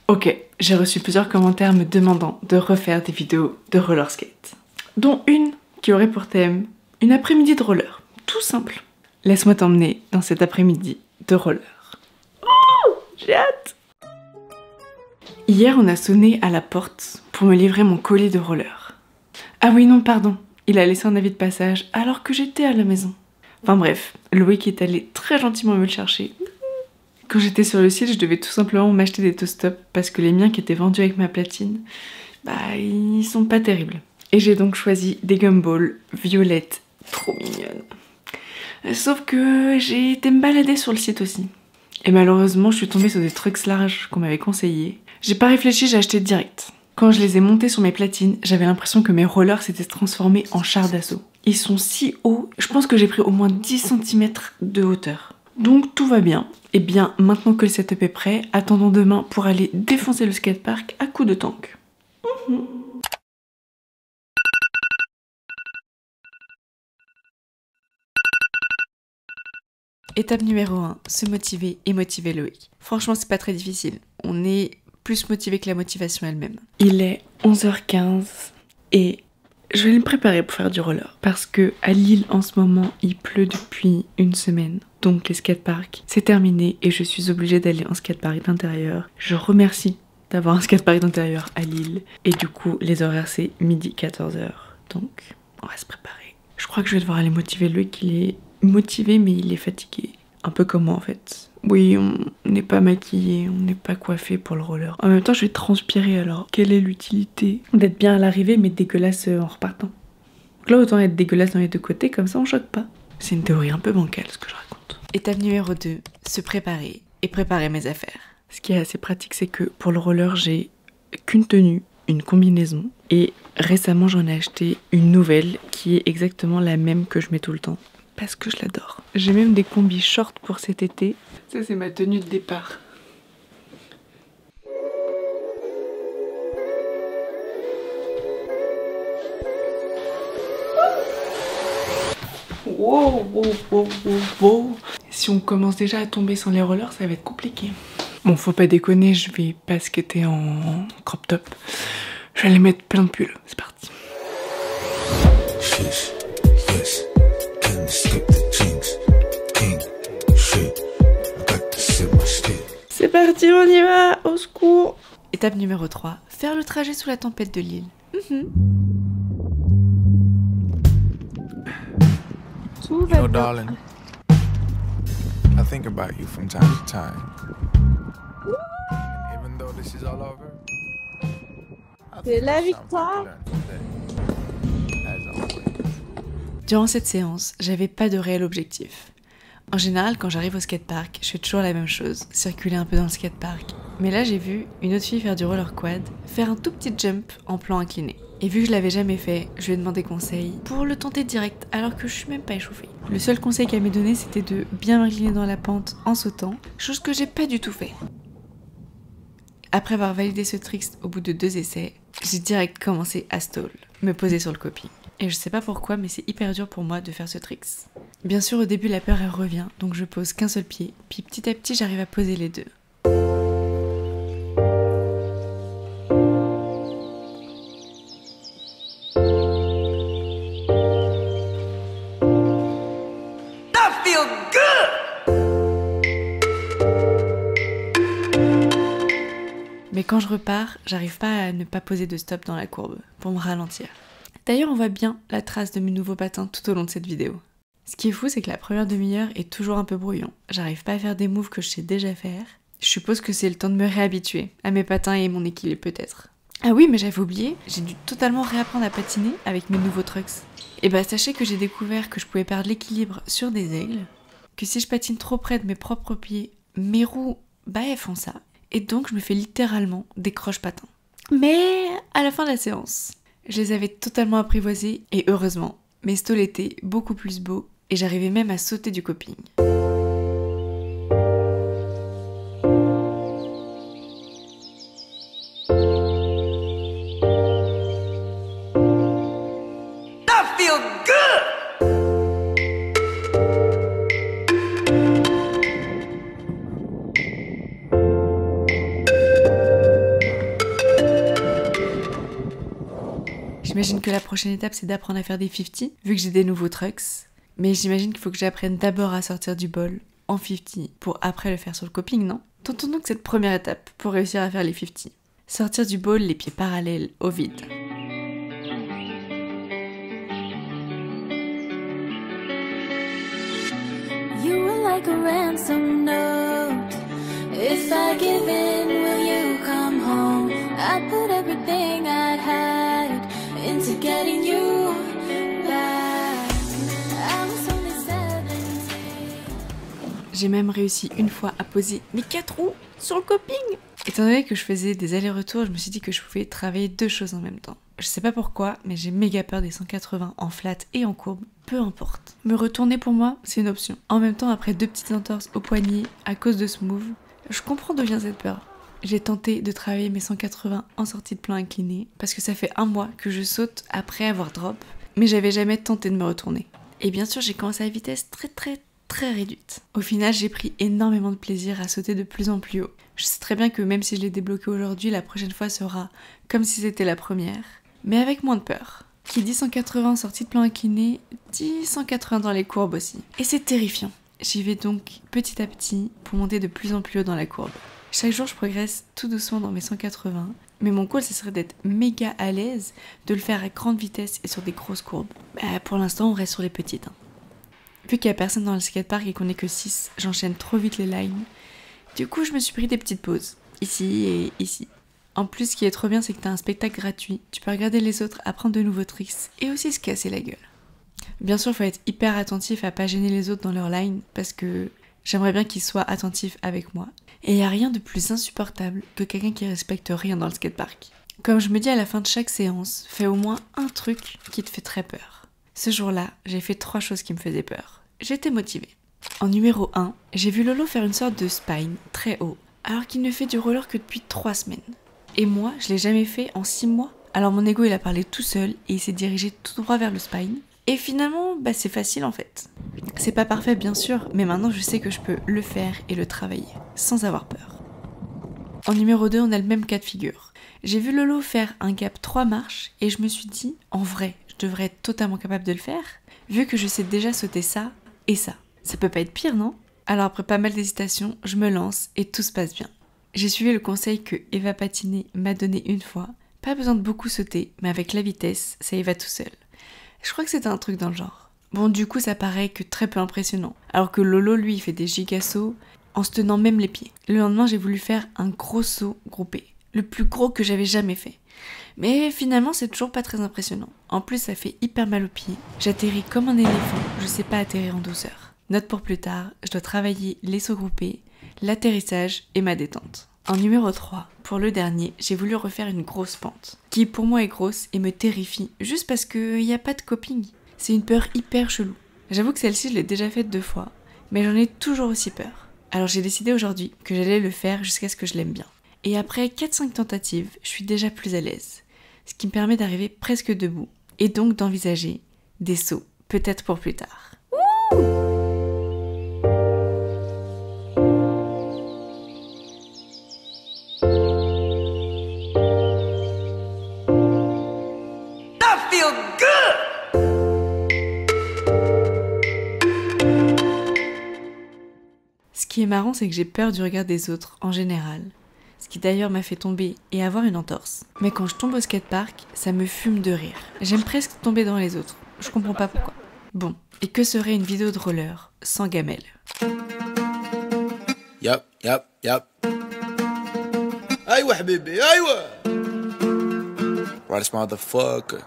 Ok, j'ai reçu plusieurs commentaires me demandant de refaire des vidéos de roller skate, dont une qui aurait pour thème une après-midi de roller, tout simple. Laisse-moi t'emmener dans cet après-midi de roller. Oh, j'ai hâte! Hier, on a sonné à la porte pour me livrer mon colis de roller. Ah oui, non, pardon, il a laissé un avis de passage alors que j'étais à la maison. Enfin bref, Loïc est allé très gentiment me le chercher. Quand j'étais sur le site, je devais tout simplement m'acheter des toast-up parce que les miens qui étaient vendus avec ma platine, ils sont pas terribles. Et j'ai donc choisi des gumballs violettes, trop mignonnes. Sauf que j'ai été me balader sur le site aussi. Et malheureusement, je suis tombée sur des trucs larges qu'on m'avait conseillés. J'ai pas réfléchi, j'ai acheté direct. Quand je les ai montés sur mes platines, j'avais l'impression que mes rollers s'étaient transformés en chars d'assaut. Ils sont si hauts, je pense que j'ai pris au moins 10 cm de hauteur. Donc tout va bien. Et bien, maintenant que le setup est prêt, attendons demain pour aller défoncer le skatepark à coups de tank. Étape numéro 1, se motiver et motiver Loïc. Franchement, c'est pas très difficile. On est plus motivé que la motivation elle-même. Il est 11h15 et je vais me préparer pour faire du roller. Parce que à Lille, en ce moment, il pleut depuis une semaine. Donc les skateparks, c'est terminé et je suis obligée d'aller en skatepark d'intérieur. Je remercie d'avoir un skatepark d'intérieur à Lille. Et du coup, les horaires, c'est midi 14h. Donc, on va se préparer. Je crois que je vais devoir aller motiver Loïc. Il est motivé, mais il est fatigué. Un peu comme moi, en fait. Oui, on n'est pas maquillé, on n'est pas coiffé pour le roller. En même temps, je vais transpirer alors. Quelle est l'utilité d'être bien à l'arrivée, mais dégueulasse en repartant? Donc là, autant être dégueulasse dans les deux côtés, comme ça on choque pas. C'est une théorie un peu bancale, ce que je raconte. Étape numéro 2, se préparer et préparer mes affaires. Ce qui est assez pratique, c'est que pour le roller, j'ai qu'une tenue, une combinaison. Et récemment, j'en ai acheté une nouvelle qui est exactement la même que je mets tout le temps. Parce que je l'adore. J'ai même des combis shorts pour cet été. Ça, c'est ma tenue de départ. Wow, wow, wow, wow, wow. Si on commence déjà à tomber sans les rollers, ça va être compliqué. Bon, faut pas déconner, je vais pas skater en crop top. Je vais aller mettre plein de pulls. C'est parti. C'est parti, on y va, au secours. Étape numéro 3, faire le trajet sous la tempête de Lille. Tout va bien. Darling, I think about you from time to time. And even though this is all over, c'est la victoire. Durant cette séance, j'avais pas de réel objectif. En général, quand j'arrive au skatepark, je fais toujours la même chose, circuler un peu dans le skatepark. Mais là, j'ai vu une autre fille faire du roller quad, faire un tout petit jump en plan incliné. Et vu que je l'avais jamais fait, je lui ai demandé conseil pour le tenter direct alors que je suis même pas échauffée. Le seul conseil qu'elle m'a donné, c'était de bien m'incliner dans la pente en sautant, chose que j'ai pas du tout fait. Après avoir validé ce trick au bout de 2 essais, j'ai direct commencé à stall, me poser sur le coping. Et je sais pas pourquoi, mais c'est hyper dur pour moi de faire ce trick. Bien sûr, au début, la peur elle revient, donc je pose qu'un seul pied, puis petit à petit, j'arrive à poser les deux. Mais quand je repars, j'arrive pas à ne pas poser de stop dans la courbe, pour me ralentir. D'ailleurs, on voit bien la trace de mes nouveaux patins tout au long de cette vidéo. Ce qui est fou, c'est que la première demi-heure est toujours un peu brouillon. J'arrive pas à faire des moves que je sais déjà faire. Je suppose que c'est le temps de me réhabituer à mes patins et mon équilibre peut-être. Ah oui, mais j'avais oublié, j'ai dû totalement réapprendre à patiner avec mes nouveaux trucks. Et bah sachez que j'ai découvert que je pouvais perdre l'équilibre sur des aigles, que si je patine trop près de mes propres pieds, mes roues, elles font ça. Et donc je me fais littéralement des croche-patins. Mais à la fin de la séance, je les avais totalement apprivoisés et heureusement, mes stalls étaient beaucoup plus beaux et j'arrivais même à sauter du coping. J'imagine que la prochaine étape c'est d'apprendre à faire des 50, vu que j'ai des nouveaux trucks. Mais j'imagine qu'il faut que j'apprenne d'abord à sortir du bol en 50 pour après le faire sur le coping, non? Tentons donc cette première étape pour réussir à faire les 50. Sortir du bol les pieds parallèles au vide. You were like a ransom note. If I give in, will you come home? I put everything I had into getting you back. I was only 17. J'ai même réussi une fois à poser mes 4 roues sur le coping. Étant donné que je faisais des allers-retours, je me suis dit que je pouvais travailler 2 choses en même temps. Je sais pas pourquoi, mais j'ai méga peur des 180 en flat et en courbe, peu importe. Me retourner pour moi, c'est une option. En même temps, après 2 petites entorses au poignet à cause de ce move, je comprends d'où vient cette peur. J'ai tenté de travailler mes 180 en sortie de plan incliné, parce que ça fait 1 mois que je saute après avoir drop, mais j'avais jamais tenté de me retourner. Et bien sûr, j'ai commencé à vitesse très réduite. Au final, j'ai pris énormément de plaisir à sauter de plus en plus haut. Je sais très bien que même si je l'ai débloqué aujourd'hui, la prochaine fois sera comme si c'était la première, mais avec moins de peur. Qui dit 180 en sortie de plan incliné, dit 180 dans les courbes aussi. Et c'est terrifiant. J'y vais donc petit à petit pour monter de plus en plus haut dans la courbe. Chaque jour, je progresse tout doucement dans mes 180, mais mon goal, ce serait d'être méga à l'aise, de le faire à grande vitesse et sur des grosses courbes. Pour l'instant, on reste sur les petites. Vu qu'il n'y a personne dans le skatepark et qu'on n'est que 6, j'enchaîne trop vite les lines. Du coup, je me suis pris des petites pauses, ici et ici. En plus, ce qui est trop bien, c'est que t'as un spectacle gratuit. Tu peux regarder les autres, apprendre de nouveaux tricks et aussi se casser la gueule. Bien sûr, il faut être hyper attentif à pas gêner les autres dans leur line parce que j'aimerais bien qu'ils soient attentifs avec moi. Et il n'y a rien de plus insupportable que quelqu'un qui respecte rien dans le skatepark. Comme je me dis à la fin de chaque séance, fais au moins un truc qui te fait très peur. Ce jour-là, j'ai fait 3 choses qui me faisaient peur. J'étais motivée. En numéro 1, j'ai vu Lolo faire une sorte de spine très haut, alors qu'il ne fait du roller que depuis 3 semaines. Et moi, je l'ai jamais fait en 6 mois. Alors mon ego, il a parlé tout seul et il s'est dirigé tout droit vers le spine. Et finalement, c'est facile en fait. C'est pas parfait bien sûr, mais maintenant je sais que je peux le faire et le travailler, sans avoir peur. En numéro 2, on a le même cas de figure. J'ai vu Lolo faire un gap 3 marches et je me suis dit, en vrai, je devrais être totalement capable de le faire, vu que je sais déjà sauter ça et ça. Ça peut pas être pire, non? Alors après pas mal d'hésitations, je me lance et tout se passe bien. J'ai suivi le conseil que Eva Patiné m'a donné une fois. Pas besoin de beaucoup sauter, mais avec la vitesse, ça y va tout seul. Je crois que c'était un truc dans le genre. Bon, du coup, ça paraît que très peu impressionnant. Alors que Lolo, lui, il fait des giga sauts en se tenant même les pieds. Le lendemain, j'ai voulu faire un gros saut groupé. Le plus gros que j'avais jamais fait. Mais finalement, c'est toujours pas très impressionnant. En plus, ça fait hyper mal aux pieds. J'atterris comme un éléphant, je sais pas atterrir en douceur. Note pour plus tard, je dois travailler les sauts groupés, l'atterrissage et ma détente. En numéro 3, pour le dernier, j'ai voulu refaire une grosse pente, qui pour moi est grosse et me terrifie, juste parce qu'il n'y a pas de coping. C'est une peur hyper chelou. J'avoue que celle-ci, je l'ai déjà faite 2 fois, mais j'en ai toujours aussi peur. Alors j'ai décidé aujourd'hui que j'allais le faire jusqu'à ce que je l'aime bien. Et après 4-5 tentatives, je suis déjà plus à l'aise, ce qui me permet d'arriver presque debout, et donc d'envisager des sauts, peut-être pour plus tard. Ce qui est marrant, c'est que j'ai peur du regard des autres en général. Ce qui d'ailleurs m'a fait tomber et avoir une entorse. Mais quand je tombe au skatepark, ça me fume de rire. J'aime presque tomber dans les autres. Je comprends pas pourquoi. Bon, et que serait une vidéo de roller sans gamelle? Yup. Aïwa, bébé, aïwa! Right, this motherfucker.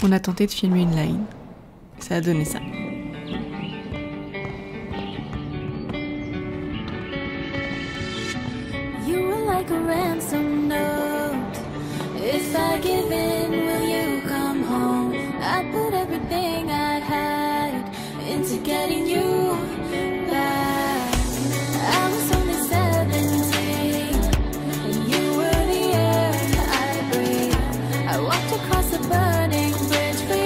On a tenté de filmer une line. Ça a donné ça. You were like a ransom note. If I give in, will you come home? I put everything I had into getting you back. I was only 17, and you were the air I breathed. I walked across the burning bridge for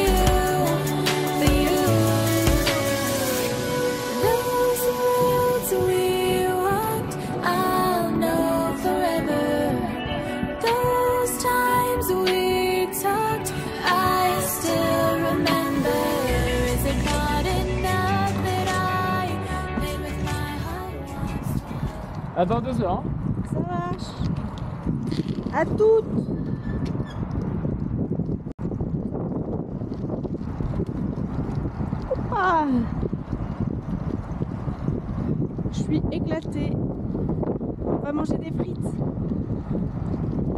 À dans 2 heures. Hein. Ça marche. À toutes. Oupa. Je suis éclatée. On va manger des frites.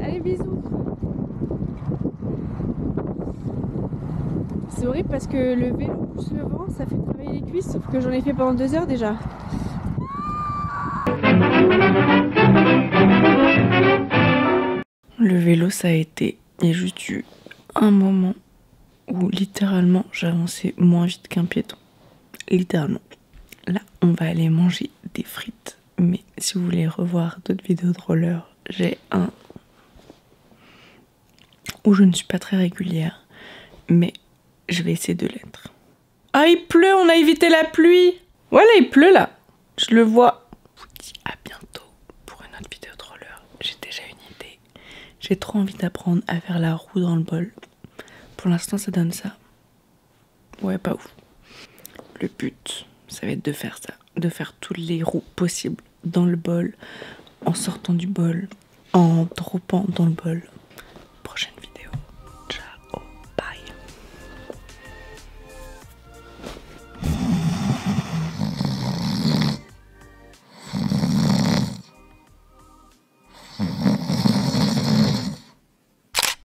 Allez, bisous. C'est horrible parce que le vélo pousse le vent, ça fait travailler les cuisses, sauf que j'en ai fait pendant 2 heures déjà. Le vélo, ça a été, il y a juste eu un moment où littéralement j'avançais moins vite qu'un piéton. Littéralement. Là, on va aller manger des frites. Mais si vous voulez revoir d'autres vidéos de roller, j'ai un où je ne suis pas très régulière, mais je vais essayer de l'être. Ah, il pleut, on a évité la pluie. Voilà, il pleut là. Je le vois. Je vous dis à bientôt pour une autre vidéo de roller. J'ai déjà une idée. J'ai trop envie d'apprendre à faire la roue dans le bol. Pour l'instant, ça donne ça. Ouais, pas ouf. Le but, ça va être de faire ça. De faire toutes les roues possibles dans le bol, en sortant du bol, en droppant dans le bol.